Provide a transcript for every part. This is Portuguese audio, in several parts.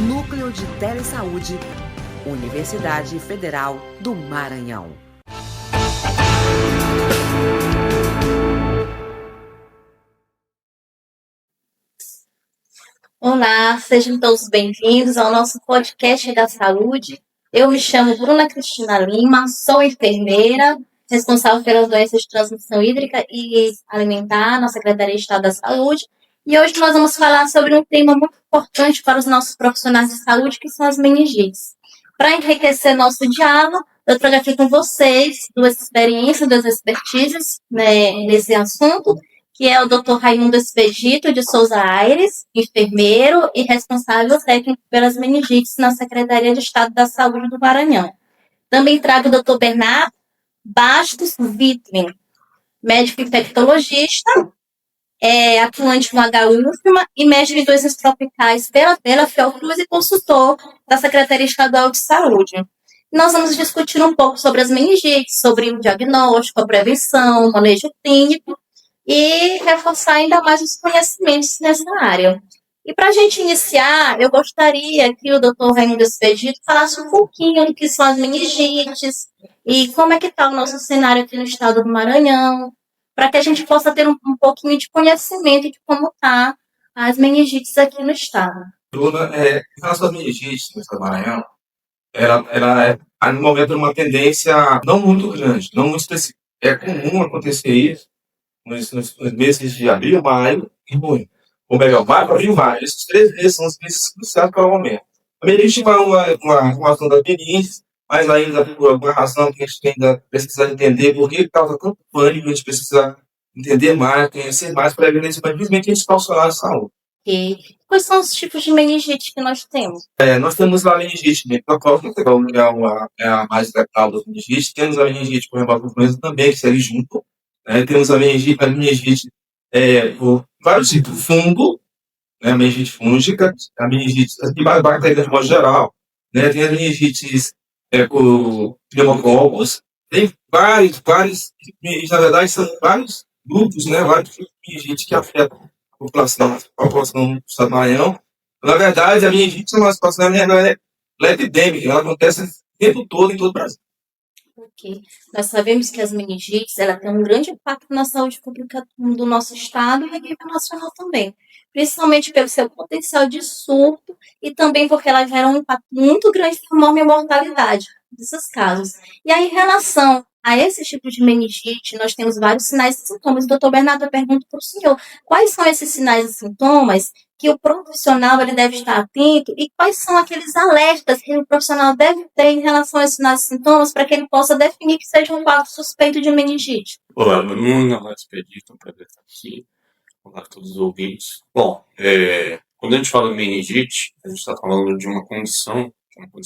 Núcleo de Telesaúde, Universidade Federal do Maranhão. Olá, sejam todos bem-vindos ao nosso podcast da saúde. Eu me chamo Bruna Cristina Lima, sou enfermeira, responsável pelas doenças de transmissão hídrica e alimentar na Secretaria de Estado da Saúde. E hoje nós vamos falar sobre um tema muito importante para os nossos profissionais de saúde, que são as meningites. Para enriquecer nosso diálogo, eu trago aqui com vocês duas experiências, duas expertises nesse assunto, que é o Dr. Raimundo Expedito de Souza Aires, enfermeiro e responsável técnico pelas meningites na Secretaria de Estado da Saúde do Maranhão. Também trago o Dr. Bernardo Bastos Wittmann, médico infectologista, atuante no HUFMA e mestre em doenças tropicais pela Fiocruz e consultor da Secretaria Estadual de Saúde. Nós vamos discutir um pouco sobre as meningites, sobre o diagnóstico, a prevenção, o manejo clínico, e reforçar ainda mais os conhecimentos nessa área. E para a gente iniciar, eu gostaria que o Dr. Raimundo Expedito falasse um pouquinho do que são as meningites e como é que está o nosso cenário aqui no estado do Maranhão, para que a gente possa ter um pouquinho de conhecimento de como está as meningites aqui no estado. Bruna, em relação às meningites no estado do Maranhão, ela no momento uma tendência não muito grande, não muito específica. É comum acontecer isso nos meses de abril, maio e junho. Ou melhor, maio, abril e maio. Esses 3 meses são os meses cruciais para o aumento. A meningite é uma ação da meningite, mas ainda por alguma razão que a gente ainda precisa entender por que causa tanto pânico, a gente precisa entender mais, conhecer mais para evitar isso, mas infelizmente a gente está profissional de saúde. E quais são os tipos de meningite que nós temos? Nós temos a meningite meningocócica, que é a mais letal das meningites. Temos a meningite por influenza também, que segue junto. Temos a meningite por vários tipos de fungo, a meningite fúngica, a meningite bactérias de modo geral, tem as meningites por pneumococos, tem vários, na verdade são vários grupos, vários tipos de meningite que afetam a população do estado do Maranhão. Na verdade, a meningite é uma situação epidêmica, ela acontece o tempo todo em todo o Brasil. Okay. Nós sabemos que as meningites ela tem um grande impacto na saúde pública do nosso estado e a nível nacional também, principalmente pelo seu potencial de surto e também porque ela gera um impacto muito grande na morte e mortalidade desses casos. E aí, em relação a esse tipo de meningite, nós temos vários sinais e sintomas. Doutor Bernardo, eu pergunto para o senhor, quais são esses sinais e sintomas que o profissional ele deve estar atento e quais são aqueles alertas que o profissional deve ter em relação a esses sinais e sintomas para que ele possa definir que seja um quadro suspeito de meningite? Olá, Bruna, olá, Expedito, um prazer estar aqui. Olá a todos os ouvintes. Bom, quando a gente fala de meningite, a gente está falando de uma condição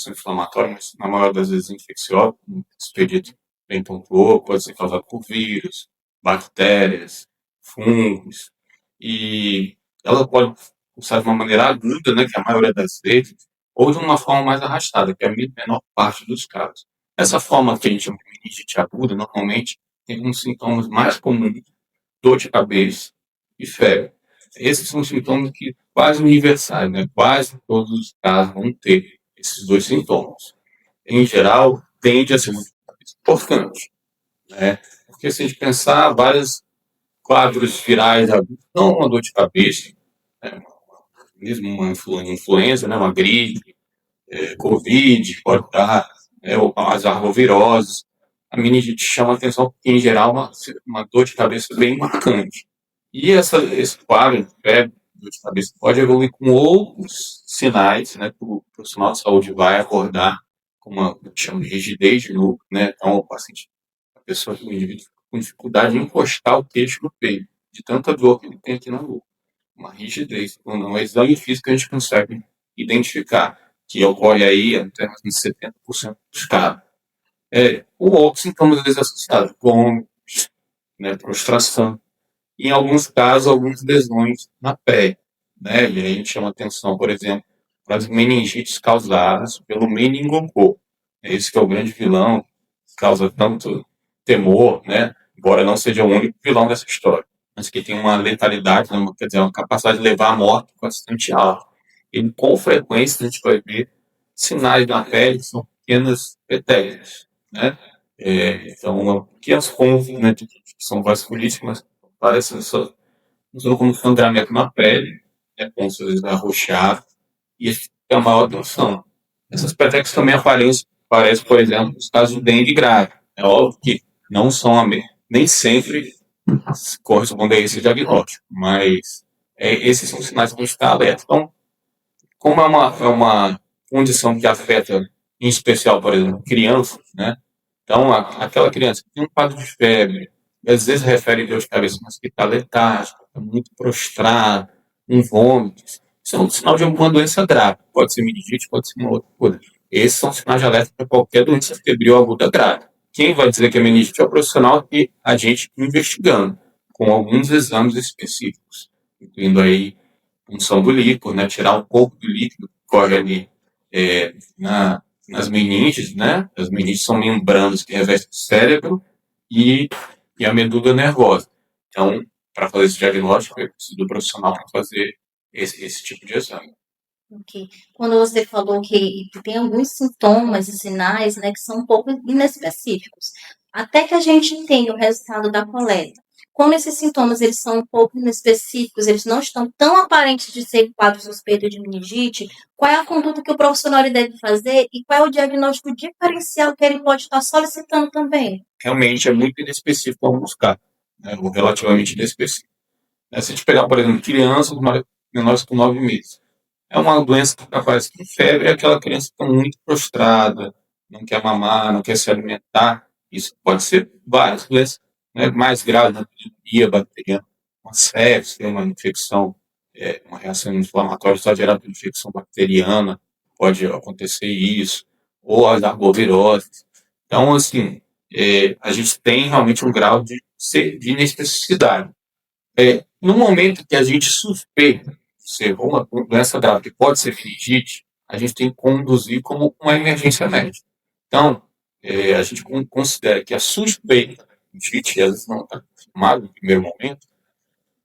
inflamatória, mas na maioria das vezes infecciosa, como o Expedito bem pontuou, pode ser causada por vírus, bactérias, fungos, e ela pode pulsar de uma maneira aguda, que é a maioria das vezes, ou de uma forma mais arrastada, que é a menor parte dos casos. Essa forma que a gente chama de meningite aguda, normalmente, tem uns sintomas mais comuns, dor de cabeça e febre. Esses são sintomas que quase universais, quase todos os casos vão ter esses dois sintomas. Em geral, tende a ser muito importante, porque se a gente pensar, vários quadros virais agudos, não uma dor de cabeça, mesmo uma influenza, uma gripe, Covid, pode dar, as arboviroses. A meningite chama a atenção porque, em geral, uma dor de cabeça bem marcante. E esse quadro de febre, dor de cabeça, pode evoluir com outros sinais, que o profissional de saúde vai acordar com uma chama de rigidez de núcleo, Então, a pessoa, o indivíduo, fica com dificuldade de encostar o queixo no peito, de tanta dor que ele tem aqui na nuca. Uma rigidez. Então, um exame físico a gente consegue identificar, que ocorre aí até mais de 70% dos casos. O outro sintomas, às vezes, associados, como prostração, e em alguns casos, algumas lesões na pele. E aí a gente chama atenção, por exemplo, para as meningites causadas pelo meningococo. Esse que é o grande vilão, que causa tanto temor, embora não seja o único vilão dessa história, mas que tem uma letalidade, quer dizer, uma capacidade de levar à morte bastante alta. e com frequência a gente vai ver sinais na pele que são pequenas petequias, né? Então, pequenas pontos, né, que são vasculíticas, mas parecem só como sangramento na pele, né, como se eles arroxear, e esse é a maior atenção. Essas petequias também aparecem, por exemplo, nos casos de dengue grave. É óbvio que não são nem sempre correspondem a esse diagnóstico, mas esses são sinais que a gente está alerta. Então, como é uma condição que afeta, em especial, por exemplo, crianças, né? Então, aquela criança que tem um quadro de febre, às vezes refere dor de cabeça, mas que está letárgica, está muito prostrada, um vômito, isso é um sinal de alguma doença grave. Pode ser meningite, pode ser uma outra coisa. Esses são sinais de alerta para qualquer doença febril aguda grave. Quem vai dizer que é meningite é o profissional que a gente investigando, com alguns exames específicos, incluindo aí punção do líquido, né, tirar um pouco do líquido que corre ali nas meninges, né? As meninges são membranas que revestem o cérebro e a medula nervosa. Então, para fazer esse diagnóstico, eu preciso do profissional para fazer esse tipo de exame. Ok. Quando você falou que tem alguns sintomas e sinais, né, que são um pouco inespecíficos, até que a gente tenha o resultado da coleta. Quando esses sintomas eles são um pouco inespecíficos, eles não estão tão aparentes de ser quadro suspeito de meningite, qual é a conduta que o profissional ele deve fazer e qual é o diagnóstico diferencial que ele pode estar solicitando também? Realmente é muito inespecífico para buscar, né? Ou relativamente inespecífico. Se a gente pegar, por exemplo, crianças menores que 9 meses, é uma doença que aparece com febre, é aquela criança que está muito prostrada, não quer mamar, não quer se alimentar. Isso pode ser várias doenças, né, mais graves, né, pneumonia bacteriana, uma sepse, uma infecção, uma reação inflamatória exagerada por infecção bacteriana, pode acontecer isso, ou as arboviroses. Então, assim, a gente tem realmente um grau de inespecificidade. No momento que a gente suspeita ser uma doença grave que pode ser meningite, a gente tem que conduzir como uma emergência médica. Então, a gente considera que a suspeita de meningite, às vezes não está confirmada no primeiro momento,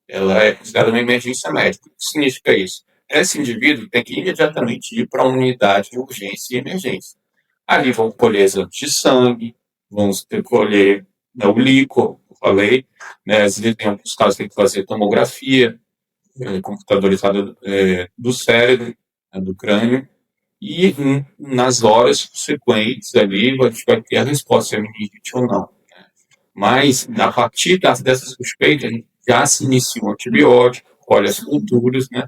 ela é considerada uma emergência médica. O que significa isso? Esse indivíduo tem que imediatamente ir para uma unidade de urgência e emergência. Ali vão colher exames de sangue, vão colher, né, o líquor, eu falei, né, às vezes, em alguns casos, tem que fazer tomografia computadorizada do cérebro, né, do crânio, e nas horas subsequentes ali a gente vai ter a resposta se é meningite ou não. Mas, a partir dessas suspeitas, já se inicia um antibiótico, colhe as culturas, né?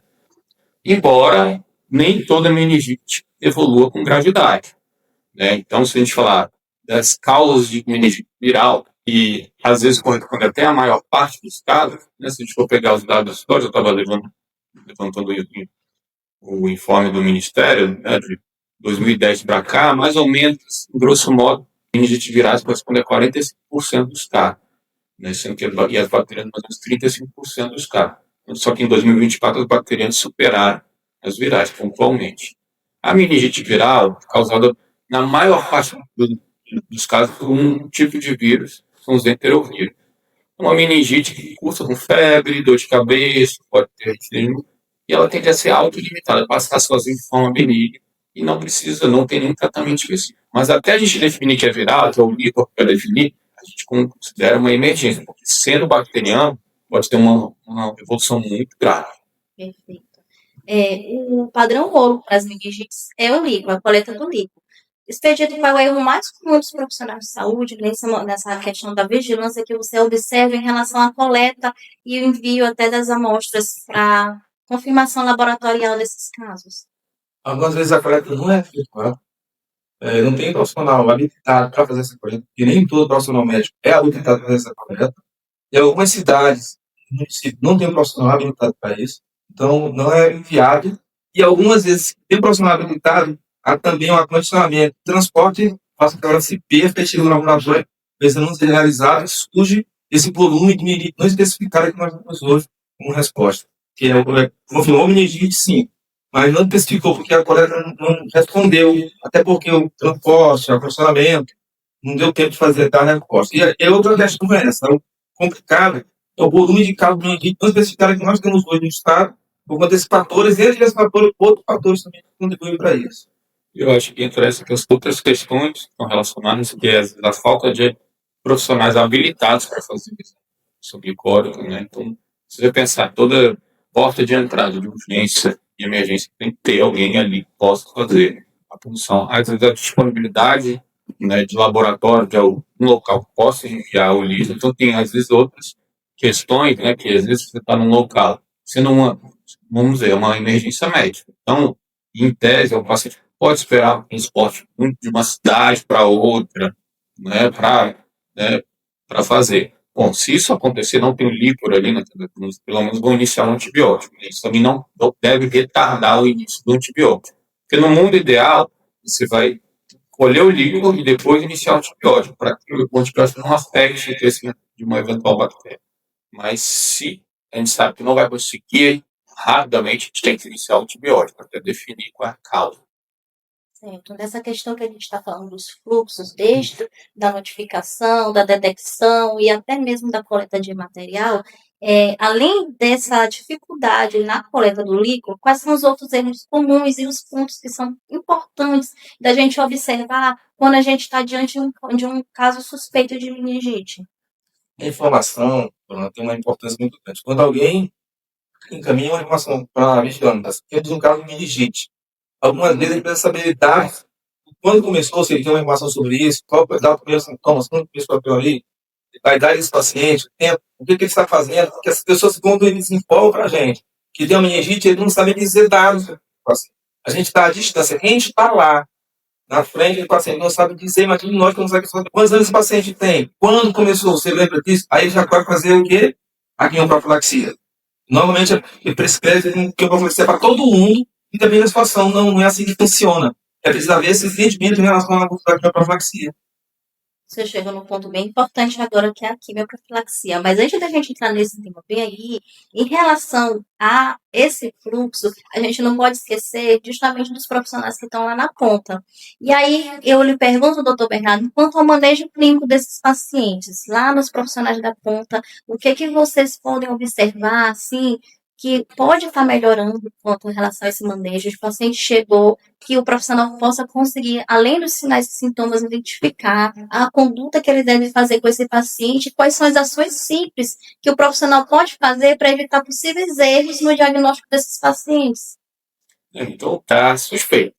Embora nem toda meningite evolua com gravidade, né? Então, se a gente falar das causas de meningite viral, e às vezes corresponde até a maior parte dos casos, né? Se a gente for pegar os dados históricos, eu estava levantando o informe do Ministério, né, de 2010 para cá, mais ou menos, grosso modo, meningite virais corresponde a 45% dos casos, né, sendo que e as bacterianas mais ou menos 35% dos casos. Só que em 2024 as bacterianas superaram as virais, pontualmente. A meningite viral, causada na maior parte dos casos por um tipo de vírus, são os enterovírus. Uma meningite que cursa com febre, dor de cabeça, pode ter e ela tende a ser autolimitada, passar sozinha de forma benigna e não tem nenhum tratamento específico. Mas até a gente definir que é viral, que é o líquor para definir, a gente considera uma emergência, porque sendo bacteriano, pode ter uma evolução muito grave. Perfeito. O padrão ouro para as meningites é o líquido, a coleta do líquido. Expedito, qual é o mais comum dos profissionais de saúde nessa questão da vigilância que você observa em relação à coleta e o envio até das amostras para confirmação laboratorial desses casos? Algumas vezes a coleta não é efetuada. Não tem profissional habilitado para fazer essa coleta, porque nem todo profissional médico é habilitado para fazer essa coleta. Em algumas cidades, municípios, não tem um profissional habilitado para isso, então não é viável. E algumas vezes, tem um profissional habilitado, há também um acondicionamento, transporte, faça aquela se perca, chega no laboratório, precisando não ser realizado, surge esse volume de meningite não especificado que nós temos hoje como resposta. Que confirmou meningite, sim, mas não especificou porque a coleta não respondeu, até porque o transporte, o acondicionamento, não deu tempo de fazer dar resposta. E outra questão é essa, complicado, é o volume de casos de meningite não especificado que nós temos hoje no estado por conta desses fatores, e esses fatores, outros fatores também contribuem para isso. Eu acho que entra essas outras questões que estão relacionadas, que é a falta de profissionais habilitados para fazer isso sobre código, né? Então, se você pensar toda porta de entrada de urgência e emergência, tem que ter alguém ali que possa fazer a função. Às vezes a disponibilidade, né, de laboratório, de um local que possa enviar o lixo. Então, tem às vezes outras questões, né, que às vezes você está num local, sendo vamos dizer, uma emergência médica. Então, em tese, o paciente pode esperar um transporte de uma cidade para outra, né, para fazer. Bom, se isso acontecer, não tem um líquor ali, né, pelo menos vão iniciar um antibiótico. Isso também não deve retardar o início do antibiótico. Porque no mundo ideal, você vai colher o líquor e depois iniciar o antibiótico, para que o antibiótico não afete o crescimento de uma eventual bactéria. Mas se a gente sabe que não vai conseguir, rapidamente a gente tem que iniciar o antibiótico, até definir qual é a causa. Certo. Nessa questão que a gente está falando dos fluxos, desde da notificação, da detecção e até mesmo da coleta de material, além dessa dificuldade na coleta do líquido, quais são os outros erros comuns e os pontos que são importantes da gente observar quando a gente está diante de um caso suspeito de meningite? A informação, Bruno, tem uma importância muito grande. Quando alguém encaminha uma informação para a vigilância, temos um caso de meningite, algumas vezes ele precisa saber dados, quando começou, se ele tem uma informação sobre isso, qual é o primeiro sintomas, quando começou aquilo ali, a idade desse paciente, o tempo, o que ele está fazendo, porque as pessoas, quando eles informam para a gente que tem uma meningite, eles não sabem dizer dados. A gente está à distância, quem está lá, na frente do paciente, não sabe dizer, imagina nós que não sabemos quantos anos esse paciente tem, quando começou, você lembra disso? Aí ele já pode fazer o quê? A quimioprofilaxia. Normalmente, ele prescreve quimioprofilaxia para todo mundo, e também na situação não é assim que funciona. É preciso haver esse entendimento em relação à quimioprofilaxia. Você chega num ponto bem importante agora, que é a quimioprofilaxia. Mas antes da gente entrar nesse tema bem aí, em relação a esse fluxo, a gente não pode esquecer justamente dos profissionais que estão lá na ponta. E aí eu lhe pergunto, doutor Bernardo, quanto ao manejo clínico desses pacientes, lá nos profissionais da ponta, o que vocês podem observar, assim, que pode estar melhorando quanto em relação a esse manejo? O paciente chegou, que o profissional possa conseguir, além dos sinais e sintomas, identificar a conduta que ele deve fazer com esse paciente, quais são as ações simples que o profissional pode fazer para evitar possíveis erros no diagnóstico desses pacientes. Então, está suspeito.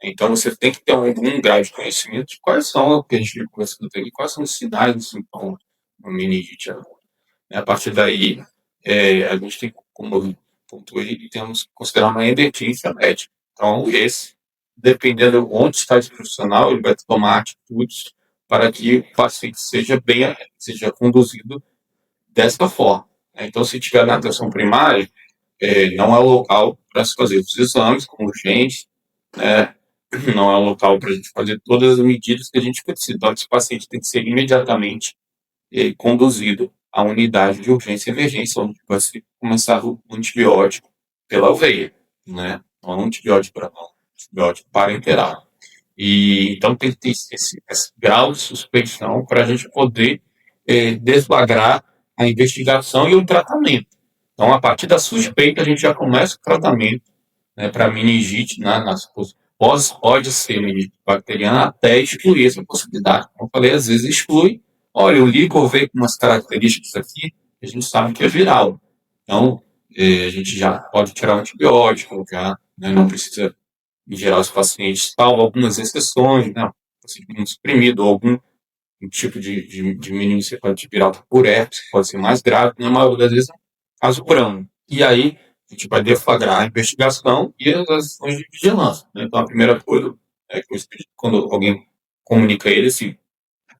Então, você tem que ter algum grau de conhecimento de quais são, o que a gente conversando aqui, quais são os sinais e sintomas da meningite aguda. A partir daí, a gente tem, como eu pontuei, temos que considerar uma emergência médica. Então, dependendo de onde está esse profissional, ele vai tomar atitudes para que o paciente seja conduzido desta forma. Então, se tiver na atenção primária, não é o local para se fazer os exames como urgente, né? Não é o local para a gente fazer todas as medidas que a gente precisa. Então, esse paciente tem que ser imediatamente conduzido à unidade de urgência e emergência, onde vai se começar o antibiótico pela veia, né? Não um antibiótico para não, antibiótico parenteral. E então tem que ter esse grau de suspeição para a gente poder desflagrar a investigação e o tratamento. Então, a partir da suspeita, a gente já começa o tratamento, né, para meningite, pode ser meningite bacteriana, até excluir essa possibilidade. Como eu falei, às vezes exclui. Olha, o líquor veio com umas características aqui, que a gente sabe que é viral. Então, a gente já pode tirar o antibiótico, já, né, não precisa, em geral, os pacientes, salvo algumas exceções, né, paciente suprimido, ou algum tipo de meningocefalite viral por herpes, que pode ser mais grave, na maioria das vezes, caso brando. E aí, a gente vai deflagrar a investigação e as ações de vigilância, né? Então, a primeira coisa é que quando alguém comunica a ele, assim,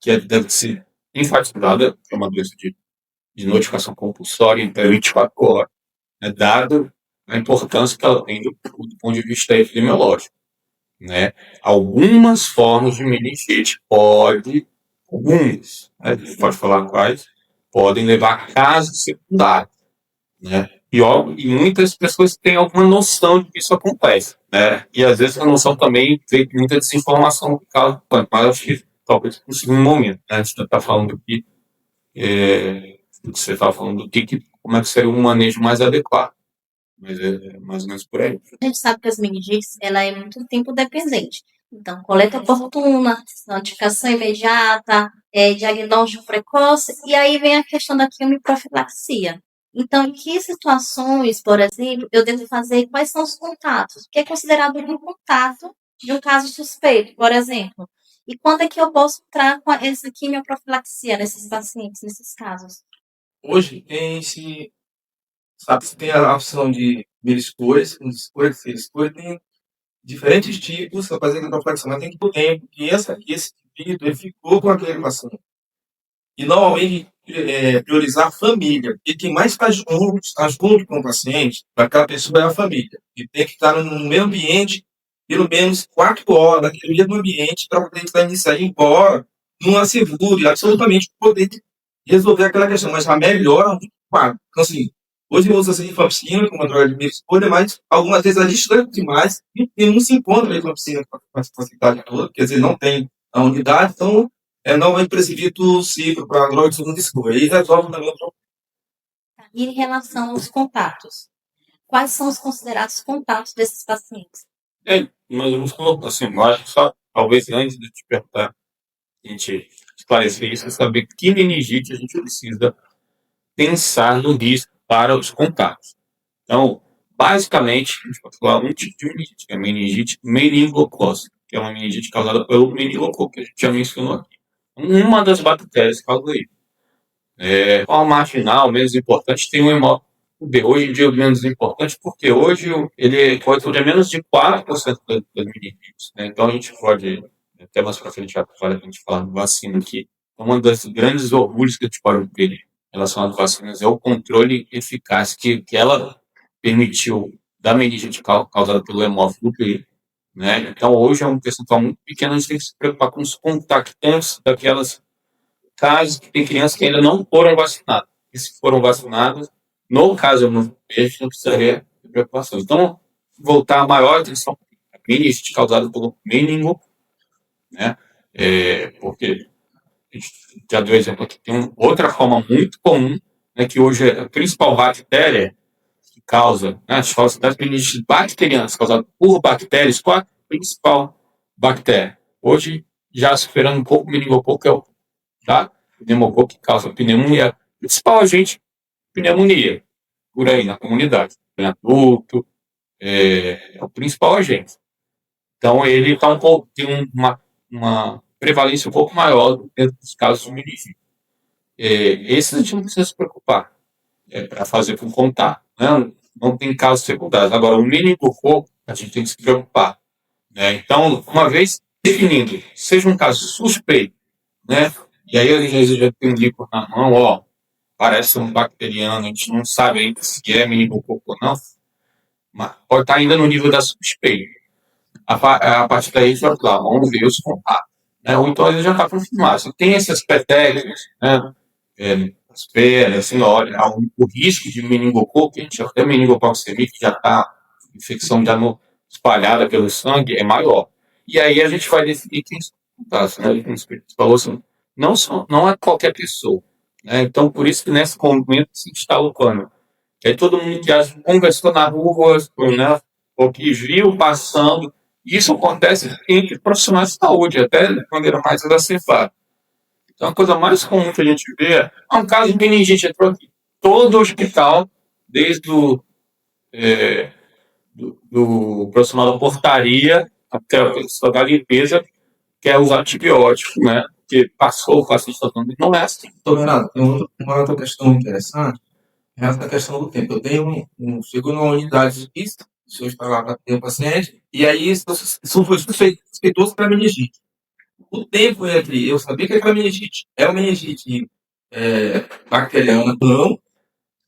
que deve ser enfatizada, que é uma doença de notificação compulsória em até 24 horas, né? Dado a importância que ela tem do ponto de vista epidemiológico, né? Algumas formas de meningite alguns, né? A gente pode falar quais, podem levar a casos secundários, né? E muitas pessoas têm alguma noção de que isso acontece, né? E às vezes a noção também vem de muita desinformação por causa do pânico, mas acho que talvez no segundo momento, né? A gente está falando aqui, você está falando como é que seria um manejo mais adequado, Mas é mais ou menos por aí. A gente sabe que as meningites, ela é muito tempo dependente. Então, coleta oportuna, notificação imediata, diagnóstico precoce, e aí vem a questão da quimioprofilaxia. Então, em que situações, por exemplo, eu devo fazer, quais são os contatos? O que é considerado um contato de um caso suspeito, por exemplo? E quando é que eu posso entrar com essa quimioprofilaxia nesses pacientes, nesses casos? Hoje sabe, se tem a opção de primeira escolha, segunda escolha, terceira escolha, tem diferentes tipos para fazer a complexão, mas tem que ter tempo que esse indivíduo ele ficou com aquele paciente. E normalmente priorizar a família, porque quem mais está junto com o paciente, para aquela pessoa é a família. E tem que estar no mesmo ambiente, pelo menos 4 horas, naquele mesmo ambiente, para poder estar iniciar e ir embora, numa segura, absolutamente poder resolver aquela questão. Mas a melhor é um 4. Então, assim, hoje eu uso a rifampicina como uma droga de primeira escolha, mas algumas vezes a gente dá demais e não se encontra a rifampicina com a facilidade toda, quer dizer, não tem a unidade, então não vai prescrever o ciclo para a droga de segunda escolha. E resolve também o problema. E em relação aos contatos? Quais são os considerados contatos desses pacientes? Mas eu vou assim, eu acho só, talvez antes de te perguntar, a gente esclarecer isso, é saber que meningite a gente precisa pensar no risco para os contatos. Então, basicamente, a gente pode falar um tipo de meningite, que é a meningite meningocócica, que é uma meningite causada pelo meningococo, que a gente já mencionou aqui. Uma das bactérias causa isso. Qual marginal, menos importante, tem o hemófilo B. Hoje em dia, o menos importante, porque hoje ele pode ter menos de 4% das meningites. Né? Então, a gente pode, até mais para frente, a gente falar de vacina aqui. Uma das grandes orgulhos que a gente pode ter relacionado a vacinas é o controle eficaz que ela permitiu da meningite causada pelo hemófilo B. Né? Então, hoje é um percentual muito pequeno, a gente tem que se preocupar com os contactantes daquelas casos que tem crianças que ainda não foram vacinadas. E se foram vacinadas, no caso, não precisaria de preocupação. Então, voltar a maior atenção à meningite causada pelo meningo, né? Porque a gente já deu exemplo aqui, tem outra forma muito comum, né, que hoje é a principal bactéria que causa, né, a gente fala das meningites bacterianas causadas por bactérias, qual a principal bactéria? Hoje, já superando um pouco o meningococo, é o pneumococo, que causa pneumonia. Principal agente, pneumonia, por aí na comunidade. Em adulto, é o principal agente. Então, ele tá tem uma prevalência um pouco maior dentro dos casos de meningite. Esse a gente não precisa se preocupar para fazer com contato. Né? Não tem casos secundários. Agora, o meningococo, a gente tem que se preocupar. Né? Então, uma vez definindo, seja um caso suspeito, né? E aí a gente já tem um líquido na mão, parece um bacteriano, a gente não sabe ainda se é meningococo ou não, mas pode estar ainda no nível da suspeita. A partir daí, a gente vai falar, vamos ver os contatos. Né? Ou então ele já está confirmado. Se tem essas petegas, né? Espera, assim, olha, o risco de meningococo, a gente já tem meningococo semíneo, que já está, infecção já espalhada pelo sangue, é maior. E aí a gente vai decidir quem são os contatos. Né? Como você falou assim, não é qualquer pessoa. Né? Então, por isso que nesse momento se instala o plano. Aí todo mundo que conversou na rua, né? Ou que viu passando, isso acontece entre profissionais de saúde, até de maneira mais exacerbada. Então, a coisa mais comum que a gente vê é um caso de meningite entrou aqui. Todo hospital, desde do profissional da portaria até a pessoa da limpeza, quer usar antibiótico, né? Porque passou o paciente tratando, não é assim. Então, Renato, tem uma outra questão interessante, é essa questão do tempo. Eu tenho chego numa unidade X, se eu estar lá para ter um paciente, e aí isso foi suspeitoso para meningite. O tempo entre eu saber que aquela meningite é uma meningite bacteriana ou não,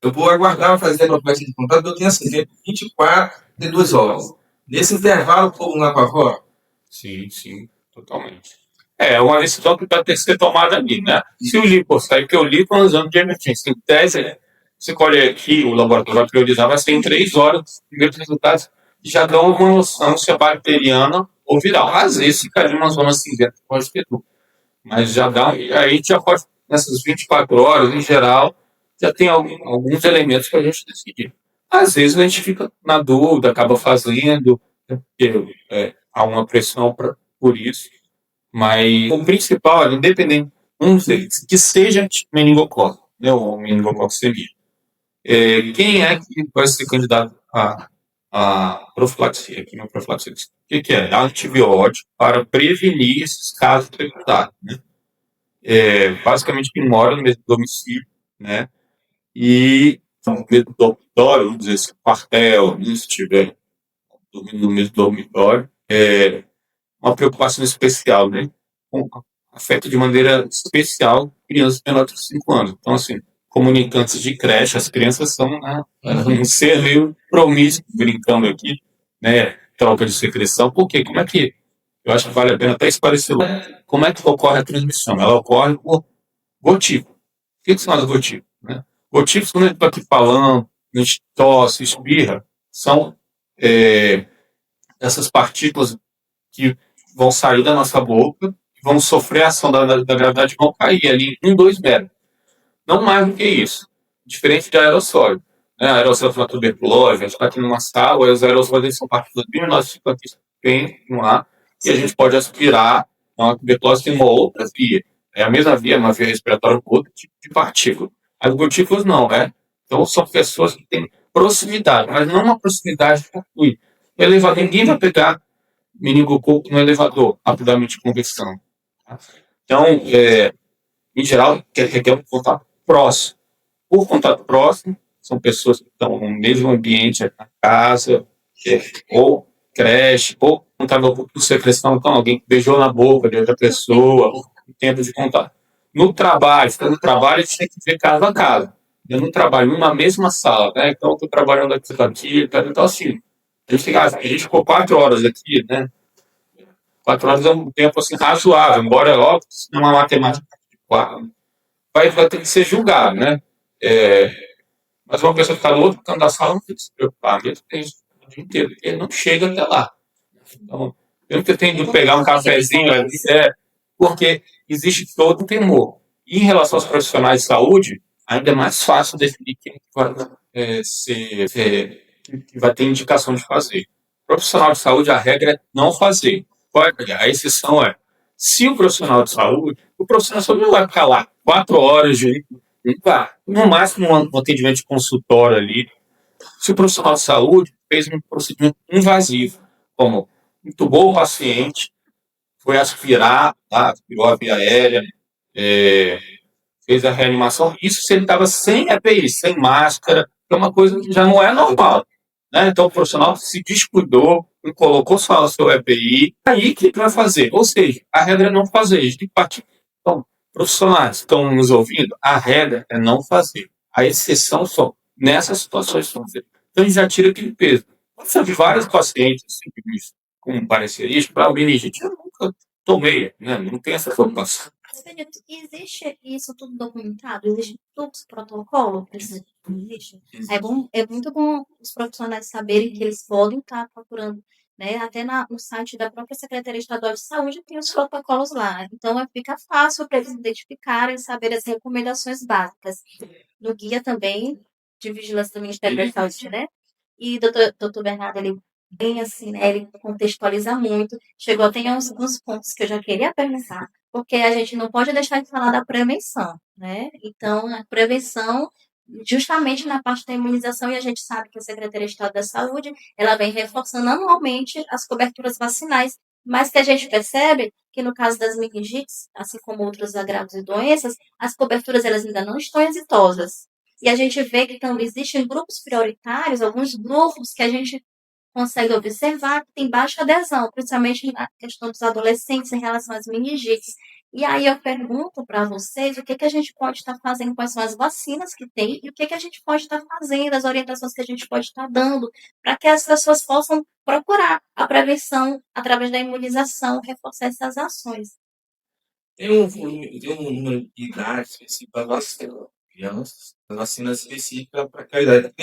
eu vou aguardar fazer a notificação de contato, eu tenho assim, entre 24 e 2 horas. Nesse intervalo, o povo não apavora? Sim, totalmente. É uma decisão que vai ter que ser tomada ali, né? Se o LIPO sair, porque o LIPO é um exame de emergência. Em tese, você colhe aqui, o laboratório vai priorizar, vai ser em 3 horas, os primeiros resultados já dão uma noção se é bacteriana ou viral. Às vezes ficaria numa zona cinzenta, pode ter tudo. Mas já dá, e aí já pode, nessas 24 horas, em geral, já tem alguns elementos para a gente decidir. Às vezes a gente fica na dúvida, acaba fazendo, né, porque há uma pressão por isso, mas o principal, independente, vamos dizer, que seja meningocoque, né, ou meningocoque semi. Quem é que vai ser candidato a profilaxia, quimioprofilaxia? O que é? Antibiótico para prevenir esses casos secundários, né? Basicamente, quem mora no mesmo domicílio, né? E no mesmo dormitório, vamos dizer, se quartel, né, se estiver dormindo no mesmo dormitório, uma preocupação especial, né? Afeta de maneira especial crianças menores de 5 anos. Então, assim, comunicantes de creche, as crianças são, né, um ser meio promíscuo, brincando aqui, né? Troca de secreção. Por quê? Como é que. Eu acho que vale a pena até esclarecer. Como é que ocorre a transmissão? Ela ocorre por gotícula. O que são as gotículas? Né? Gotículas, quando a gente está aqui falando, a gente tosse, espirra, são essas partículas que vão sair da nossa boca, vão sofrer a ação da gravidade e vão cair ali em 2 metros. Não mais do que isso. Diferente de aerossol. Né? Aerossol é uma tuberculose, a gente está aqui numa sala, os aerossóis são partículas bem menores que tem no ar, e a gente pode aspirar. Então, a tuberculose tem uma outra via. É a mesma via, uma via respiratória com outro tipo de partícula. As gotículas não, né? Então, são pessoas que têm proximidade, mas não uma proximidade fortuita. Ninguém vai pegar meningococo no elevador, rapidamente conversando. Tá? Então, em geral, requer um contato próximo. Por contato próximo, são pessoas que estão no mesmo ambiente, na casa, ou creche, ou contato por secreção, então alguém que beijou na boca de outra pessoa, o tempo de contato. No trabalho, ficando no trabalho, a gente tem que ver casa a casa. Eu não trabalho numa mesma sala, né? Então, eu estou trabalhando aqui, então assim, a gente ficou 4 horas aqui, né? 4 horas é um tempo assim razoável, embora é óbvio, se não é uma matemática de 4, vai ter que ser julgado, né? É, mas uma pessoa que está no outro canto da sala não tem que se preocupar, mesmo que tenha o dia inteiro, porque ele não chega até lá. Então, mesmo que eu tenha de pegar um cafezinho ali, porque existe todo o temor. E em relação aos profissionais de saúde, ainda é mais fácil definir quem vai que vai ter indicação de fazer. Profissional de saúde, a regra é não fazer. A exceção é, se o profissional de saúde não vai ficar lá 4 horas no máximo um atendimento de consultório ali. Se o profissional de saúde fez um procedimento invasivo, como entubou o paciente, foi aspirar, tá? Aspirou a via aérea, fez a reanimação, isso se ele estava sem EPI, sem máscara, que é uma coisa que já não é normal. Né? Então o profissional se descuidou, não colocou só o seu EPI, aí o que vai fazer? Ou seja, a regra é não fazer, a gente tem que partir. Então, profissionais que estão nos ouvindo, a regra é não fazer. A exceção só nessas situações são fazer. Então a gente já tira aquele peso. Eu vi vários pacientes assim, com pareceria para meningite. Eu nunca tomei, né? Não tem essa preocupação. Benedito, existe isso tudo documentado? Existe todos os protocolos? Existe? É muito bom os profissionais saberem que eles podem estar procurando, né? Até no site da própria Secretaria Estadual de Saúde tem os protocolos lá. Então, fica fácil para eles identificarem e saber as recomendações básicas. No guia também, de vigilância do Ministério da Saúde, né? E doutor Bernardo, ele bem assim, né? Ele contextualiza muito. Chegou até alguns pontos que eu já queria perguntar, porque a gente não pode deixar de falar da prevenção, né? Então, a prevenção, justamente na parte da imunização, e a gente sabe que a Secretaria de Estado da Saúde, ela vem reforçando anualmente as coberturas vacinais, mas que a gente percebe que no caso das meningites, assim como outros agravos e doenças, as coberturas elas ainda não estão exitosas. E a gente vê que então, existem grupos prioritários, alguns grupos que a gente consegue observar que tem baixa adesão, principalmente na questão dos adolescentes em relação às meningites. E aí eu pergunto para vocês o que a gente pode estar fazendo, quais são as vacinas que tem e o que a gente pode estar fazendo, as orientações que a gente pode estar dando, para que as pessoas possam procurar a prevenção através da imunização, reforçar essas ações. Tem um número de idade específico para vacina. Crianças, vacinas específicas para cada idade.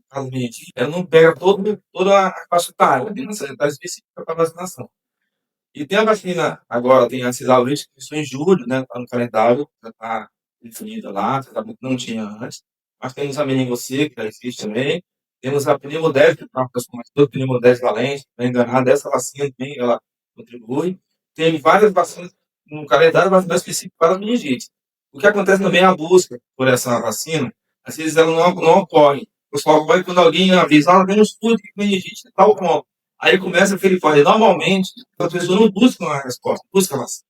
A meningite, ela não pega toda a faixa etária, tem uma idade específica para vacinação. E tem a vacina, agora tem a Cisalvete, que foi em julho, né? Está no calendário, já está definida lá, não tinha antes. Mas temos a meningocele, que já existe também. Temos a pneumodese, que é uma pneumodese valente, não enganado, essa vacina também, ela contribui. Tem várias vacinas no calendário vacinal específico para a meningite. O que acontece também é a busca por essa vacina, às vezes ela não ocorre. O pessoal vai quando alguém avisa, tem um estudo de meningite, tal como. Aí começa aquele fala. Normalmente, as pessoas não buscam a resposta, buscam a vacina.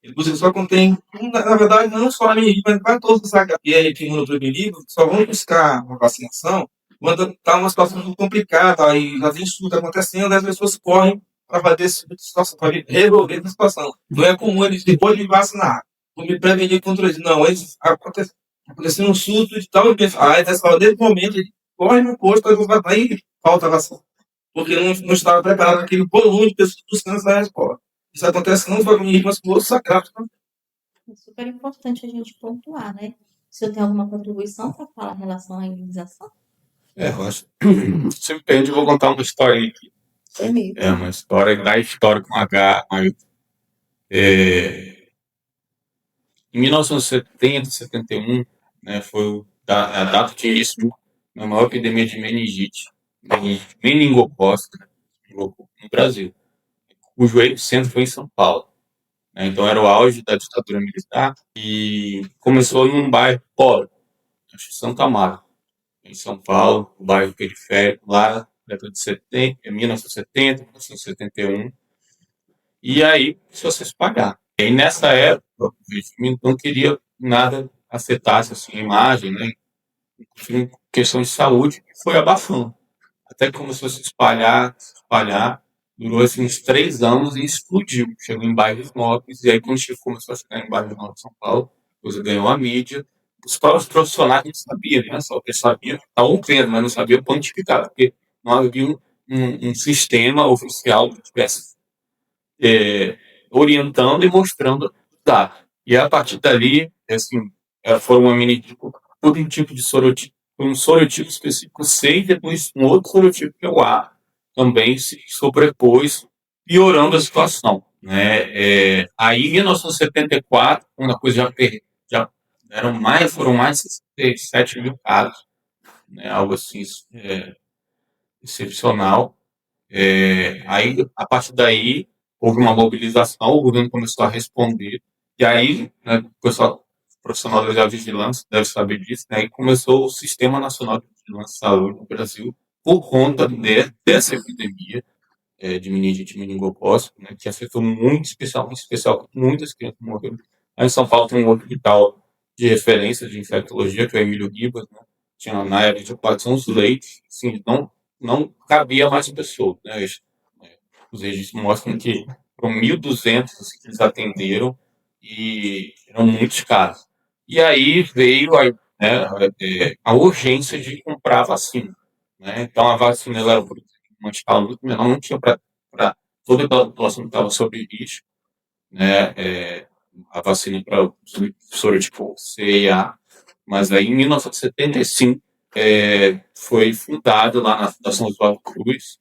Ele busca só quando tem, na verdade, não só a meningite, mas quase todos os HPV que imunoglobulina só vão buscar uma vacinação quando está uma situação muito complicada, aí já tem estudo acontecendo, as pessoas correm para fazer esse tipo de situação, para resolver essa situação. Não é comum eles, depois de vacinar, vou me prevenir contra isso. Não, eles acontecendo um surto de tal, nesse momento, ele corre no posto, aí falta a vacina. Porque não estava preparado aquele volume de pessoas buscando essa resposta. Isso acontece não só comigo, mas com outros sagrados também. É super importante a gente pontuar, né? Se eu tenho alguma contribuição para falar em relação à imunização? Eu acho. Se me permite, eu vou contar uma história aqui. É mesmo. É uma história da história com H. Em 1970, 71, né, foi a data de início da maior epidemia de meningite meningocócica no Brasil, cujo epicentro foi em São Paulo. Né? Então era o auge da ditadura militar e começou num bairro pobre, acho que Santa Amaro, em São Paulo, um bairro periférico, lá na década de 70, 1970, 1971. E aí começou a se espalhar. E aí, nessa época, o regime não queria nada afetasse assim, a imagem, né? Inclusive, questão de saúde, foi abafando. Até que começou a se espalhar, durou assim, uns 3 anos e explodiu. Chegou em bairros nobres, e aí quando começou a chegar em bairros nobres de São Paulo, a coisa ganhou a mídia. Os próprios profissionais não sabiam, né? Só que sabiam, estavam vendo, mas não sabiam quantificar, porque não havia um sistema oficial que tivesse orientando e mostrando dados. E a partir dali, assim, foi uma mini todo um tipo de sorotipo, um sorotipo específico C e depois um outro sorotipo que é o A também se sobrepôs, piorando a situação. Né? Aí, em 1974, quando a coisa já foram mais de 67 mil casos, né? Algo assim excepcional. Aí, a partir daí, houve uma mobilização, o governo começou a responder, e aí, né, o pessoal profissional da vigilância deve saber disso, né, e começou o Sistema Nacional de Vigilância e Saúde no Brasil, por conta dessa epidemia de meningite meningocócica, né, que afetou muito, em especial muitas crianças morreram. Aí em São Paulo tem um hospital de referência de infectologia, que é o Emílio Ribas, né, tinha na área de 400 leitos, assim, não cabia mais pessoas, né, os registros mostram que foram 1.200 assim, que eles atenderam e eram muitos casos. E aí veio a urgência de comprar a vacina. Né? Então a vacina ela era uma escala muito menor, não tinha para toda a população que estava sob risco. Né? A vacina para sorotipo C e A. Mas aí em 1975 foi fundado lá na Fundação Oswaldo Cruz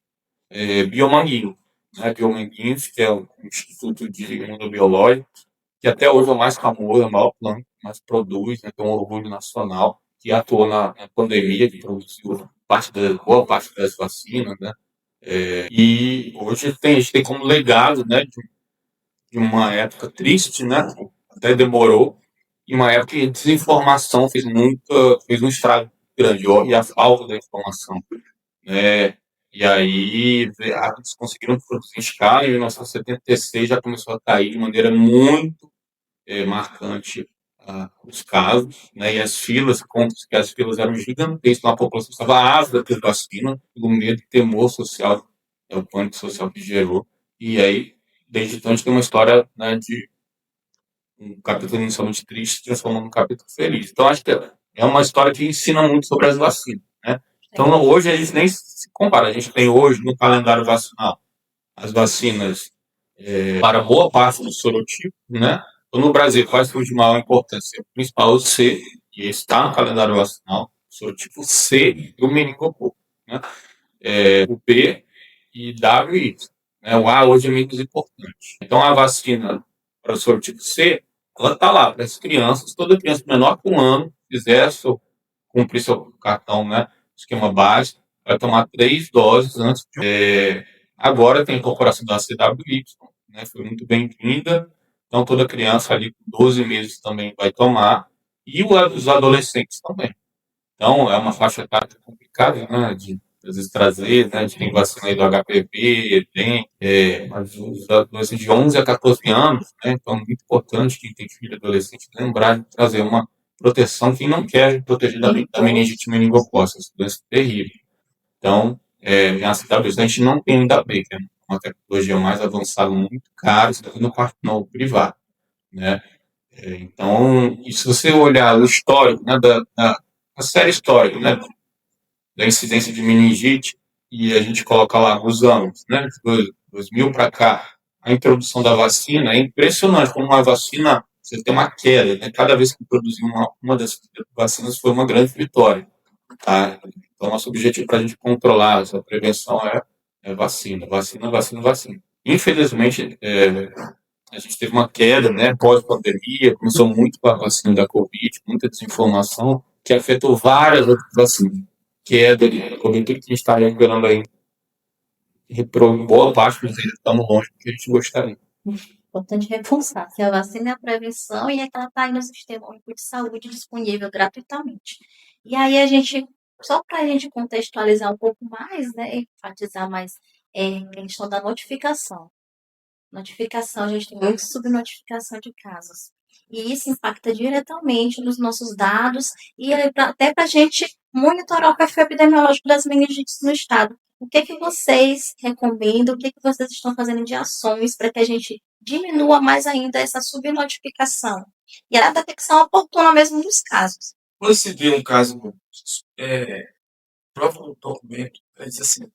Biomanguinho, né? Biomanguinho, que é um instituto de imunobiológico, que até hoje é o mais famoso, é o maior plano que mais produz, né? Tem um orgulho nacional, que atuou na pandemia, que produziu boa parte das vacinas, né? E hoje a gente tem como legado, né, de uma época triste, né? Até demorou, e uma época que a desinformação fez um estrago grande, e a falta da informação. Né? E aí eles conseguiram produzir em escala, em 1976 já começou a cair de maneira muito marcante os casos, né? E as filas, contas que as filas eram gigantescas, a população estava ávida por vacina, pelo medo e temor social, o pânico social que gerou. E aí, desde então, a gente tem uma história, né, de um capítulo inicialmente triste se transformando num capítulo feliz. Então, acho que é uma história que ensina muito sobre as vacinas, né? Então, hoje a gente nem se compara. A gente tem hoje no calendário vacinal as vacinas para boa parte do sorotipo, né? Então, no Brasil, quais são de maior importância? O principal é o C, e está no calendário vacinal, o sorotipo C e o meningococo, né? O B e W e Y. Né? O A hoje é menos importante. Então, a vacina para o sorotipo C, ela está lá para as crianças, toda criança menor que 1 ano fizer cumprir seu cartão, né? Esquema básico, vai tomar 3 doses antes agora tem a incorporação da CWY, né? Foi muito bem-vinda. Então, toda criança ali com 12 meses também vai tomar. E os adolescentes também. Então, é uma faixa etária complicada, né? Às vezes trazer, né? A gente tem vacina aí do HPV, tem, mas os adolescentes de 11 a 14 anos, né? Então, é muito importante quem tem filho adolescente lembrar de trazer uma proteção. Quem não quer proteger da meningite meningocócica, essa doença é terrível. Então, a CWS a gente não tem ainda bem, que é uma tecnologia mais avançada, muito cara, isso daqui no privado, né? Então, e se você olhar o histórico, né, a série histórica, né, da incidência de meningite, e a gente coloca lá os anos, né, de 2000 para cá, a introdução da vacina, é impressionante como uma vacina, você tem uma queda, né, cada vez que produziu uma dessas vacinas foi uma grande vitória, tá? Então, nosso objetivo para a gente controlar essa prevenção é vacina, vacina, vacina, vacina. Infelizmente, a gente teve uma queda, né, pós-pandemia, começou muito com a vacina da Covid, muita desinformação, que afetou várias outras vacinas. Queda de cobertura que a gente está recuperando aí, boa parte, mas ainda estamos longe do que a gente gostaria. Importante reforçar que a vacina é a prevenção e é que ela está aí no Sistema Único de Saúde disponível gratuitamente. E aí a gente, só para a gente contextualizar um pouco mais, né, enfatizar mais a questão da notificação. Notificação, a gente tem muita subnotificação de casos. E isso impacta diretamente nos nossos dados e até para a gente monitorar o perfil epidemiológico das meningites no estado. O que vocês recomendam, o que vocês estão fazendo de ações para que a gente diminua mais ainda essa subnotificação e a detecção oportuna mesmo dos casos? Quando se vê um caso, prova no documento, diz assim,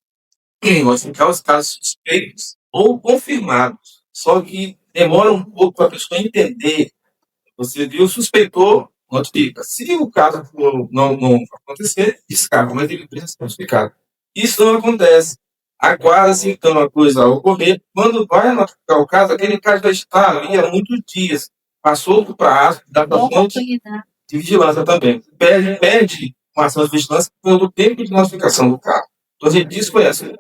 nós temos os casos suspeitos ou confirmados, só que demora um pouco para a pessoa entender. Você viu, suspeitou, notifica. Se o caso não acontecer, descarga, mas ele precisa ser notificado. Isso não acontece. Aguarda-se, então, a coisa ocorrer. Quando vai notificar o caso, aquele caso já está ali há muitos dias. Passou para o prazo da fonte de vigilância também. Perde uma ação de vigilância pelo tempo de notificação do caso. Então, a gente desconhece,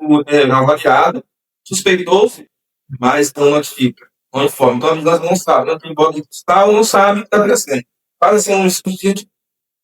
avaliado, suspeitou-se, mas não notifica. Não informa. Então, a vigilância não sabe, não tem bola de cristal, ou não sabe o que está acontecendo. Faz assim um estudo,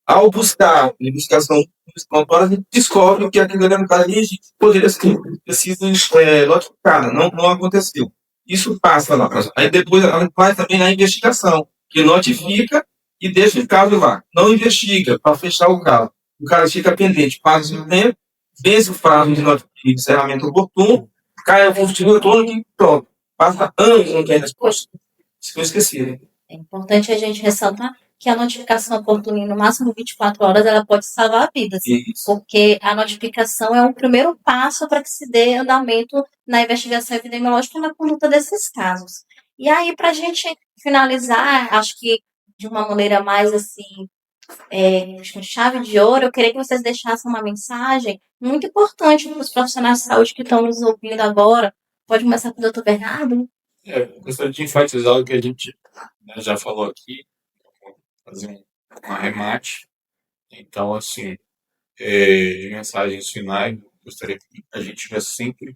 ao buscar a investigação exploratória, a gente descobre que aquilo era um caso de poderia ser preciso notificada, não aconteceu. Isso passa lá. Aí depois ela faz também a investigação, que notifica e deixa o caso lá. Não investiga para fechar o caso. O caso fica pendente, passa o tempo, vence o prazo de encerramento oportuno, cai o combustível todo e pronto. Passa anos não tem resposta. Isso foi esquecido. É importante a gente ressaltar que a notificação oportuna em no máximo 24 horas ela pode salvar vidas, porque a notificação é um primeiro passo para que se dê andamento na investigação epidemiológica e na conduta desses casos. E aí, para a gente finalizar, acho que de uma maneira mais assim, com chave de ouro, eu queria que vocês deixassem uma mensagem muito importante para os profissionais de saúde que estão nos ouvindo agora. Pode começar com o Dr. Bernardo? Eu gostaria de enfatizar o que a gente já falou aqui, fazer um arremate. Então, assim, de mensagens finais, gostaria que a gente tivesse sempre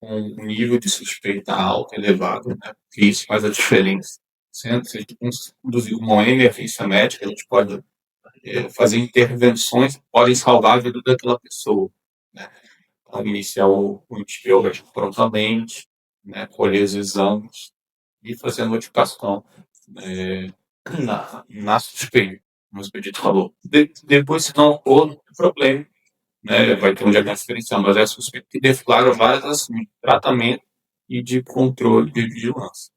um nível de suspeita alto, elevado, né? Porque isso faz a diferença. Se a gente conduzir uma emergência médica, a gente pode fazer intervenções que podem salvar a vida daquela pessoa, né? Então, iniciar o antibiótico prontamente, né? Colher os exames e fazer a notificação na suspeita, como o expedito falou. Depois, se não for, não tem problema, né? Vai ter um diagnóstico diferencial, mas é suspeito que deflagra várias ações de tratamento e de controle de vigilância.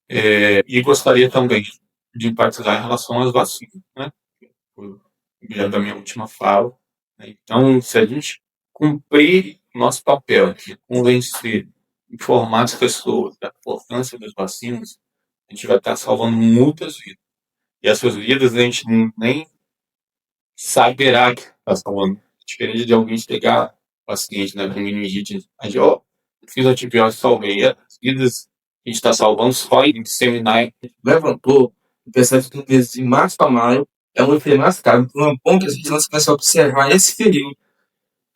E gostaria também de enfatizar em relação às vacinas, né? Já da minha última fala. Então, se a gente cumprir nosso papel de convencer, informar as pessoas da importância das vacinas, a gente vai estar salvando muitas vidas. E essas vidas a gente nem saberá que está salvando. Diferente de alguém pegar paciente, né, com meningite, a gente, fiz antibiótico, salvei. As vidas que a gente está salvando só em disseminar. Levantou, o PSF tem meses de março a maio, é um efeito mais caro. Então é bom que as vigilantes comecem a observar esse período.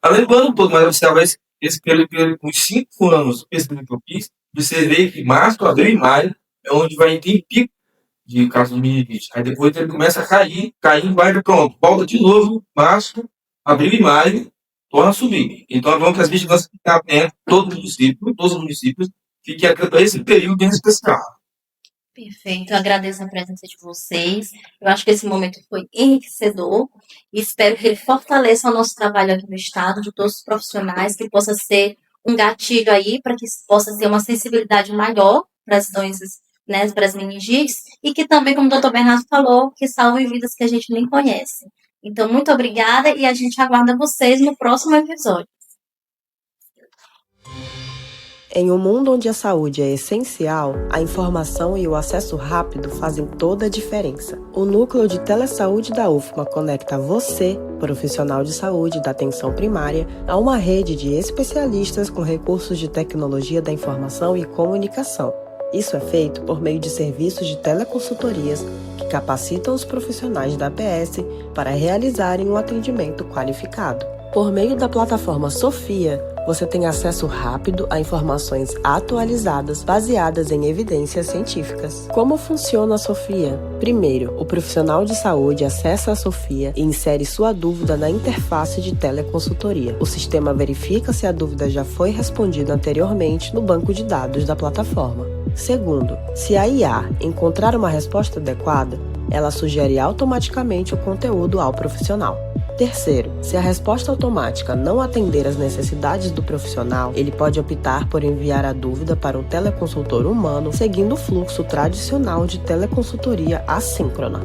Além do ano todo, mas observar esse período com 5 anos, esse período que eu fiz, você vê que março, abril e maio é onde vai ter pico de casos de meningite. Aí depois ele começa a cair, vai pronto, volta de novo, março, abril e maio, torna a subir. Então é bom que as vigilâncias fiquem atentas, todos os municípios, fiquem atentos a esse período em especial. Perfeito, eu agradeço a presença de vocês. Eu acho que esse momento foi enriquecedor e espero que ele fortaleça o nosso trabalho aqui no Estado, de todos os profissionais, que possa ser um gatilho aí para que possa ter uma sensibilidade maior para as doenças, né, para as meningites, e que também, como o doutor Bernardo falou, que salvem vidas que a gente nem conhece. Então, muito obrigada e a gente aguarda vocês no próximo episódio. Em um mundo onde a saúde é essencial, a informação e o acesso rápido fazem toda a diferença. O Núcleo de Telesaúde da UFMA conecta você, profissional de saúde da atenção primária, a uma rede de especialistas com recursos de tecnologia da informação e comunicação. Isso é feito por meio de serviços de teleconsultorias que capacitam os profissionais da APS para realizarem um atendimento qualificado. Por meio da plataforma Sofia, você tem acesso rápido a informações atualizadas baseadas em evidências científicas. Como funciona a Sofia? Primeiro, o profissional de saúde acessa a Sofia e insere sua dúvida na interface de teleconsultoria. O sistema verifica se a dúvida já foi respondida anteriormente no banco de dados da plataforma. Segundo, se a IA encontrar uma resposta adequada, ela sugere automaticamente o conteúdo ao profissional. Terceiro, se a resposta automática não atender às necessidades do profissional, ele pode optar por enviar a dúvida para um teleconsultor humano, seguindo o fluxo tradicional de teleconsultoria assíncrona.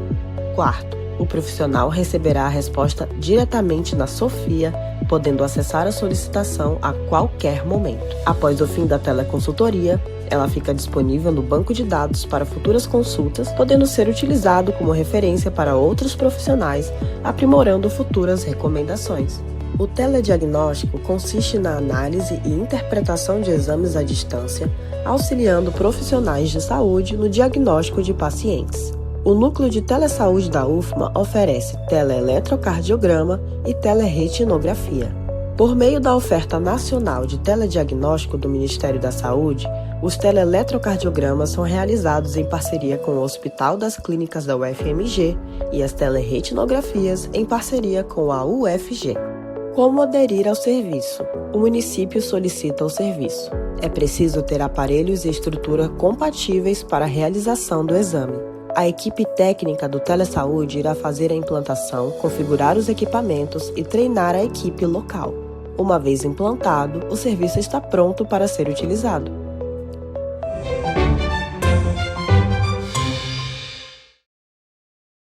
Quarto, o profissional receberá a resposta diretamente na Sofia, podendo acessar a solicitação a qualquer momento. Após o fim da teleconsultoria, ela fica disponível no banco de dados para futuras consultas, podendo ser utilizado como referência para outros profissionais, aprimorando futuras recomendações. O telediagnóstico consiste na análise e interpretação de exames à distância, auxiliando profissionais de saúde no diagnóstico de pacientes. O Núcleo de Telesaúde da UFMA oferece teleeletrocardiograma e teleretinografia. Por meio da oferta nacional de telediagnóstico do Ministério da Saúde, os teleeletrocardiogramas são realizados em parceria com o Hospital das Clínicas da UFMG e as teleretinografias em parceria com a UFG. Como aderir ao serviço? O município solicita o serviço. É preciso ter aparelhos e estrutura compatíveis para a realização do exame. A equipe técnica do Telesaúde irá fazer a implantação, configurar os equipamentos e treinar a equipe local. Uma vez implantado, o serviço está pronto para ser utilizado.